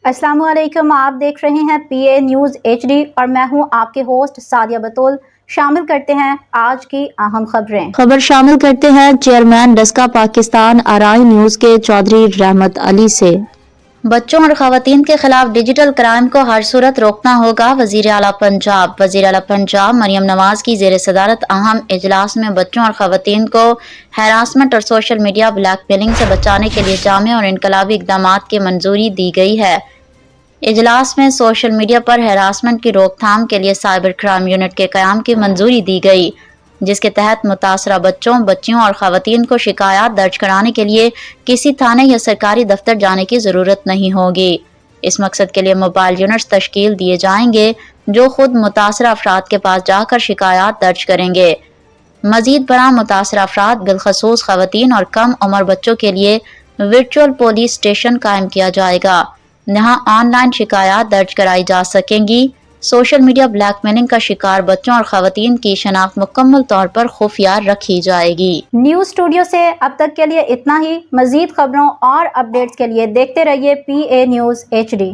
अस्सलाम वालेकुम, आप देख रहे हैं PA न्यूज़ HD और मैं हूं आपके होस्ट सादिया बतूल। शामिल करते हैं आज की अहम खबर शामिल करते हैं chairman Daska Pakistan RI news के चौधरी रहमत अली से। बच्चों और ख़वातीन के खिलाफ डिजिटल क्राइम को हर सूरत रोकना होगा। वज़ीर आला पंजाब मरियम नवाज की ज़ेर सदारत अहम इजलास में बच्चों और ख़वातीन को हैरासमेंट और सोशल मीडिया ब्लैकमेलिंग से बचाने के लिए जामे और इनकलाबी इक़दामात की मंजूरी दी गई है। इजलास में सोशल मीडिया पर हैरासमेंट की रोकथाम के लिए साइबर क्राइम यूनिट के क़याम की मंजूरी दी गई, जिसके तहत मुतासरा बच्चों, बच्चियों और ख़वातीन को शिकायत दर्ज कराने के लिए किसी थाने या सरकारी दफ्तर जाने की ज़रूरत नहीं होगी। इस मकसद के लिए मोबाइल यूनिट्स तश्कील दिए जाएंगे जो खुद मुतासरा अफराद के पास जाकर शिकायत दर्ज करेंगे। मजीद बराह मुतासरा अफराद बिलखसूस ख़वातीन और कम उम्र बच्चों के लिए वर्चुअल पुलिस स्टेशन कायम किया जाएगा, जहां ऑनलाइन शिकायत दर्ज कराई जा सकेंगी। सोशल मीडिया ब्लैकमेलिंग का शिकार बच्चों और ख़वातीन की शनाख्त मुकम्मल तौर पर खुफिया रखी जाएगी। न्यूज़ स्टूडियो से अब तक के लिए इतना ही। मजीद खबरों और अपडेट्स के लिए देखते रहिए PA न्यूज़ HD।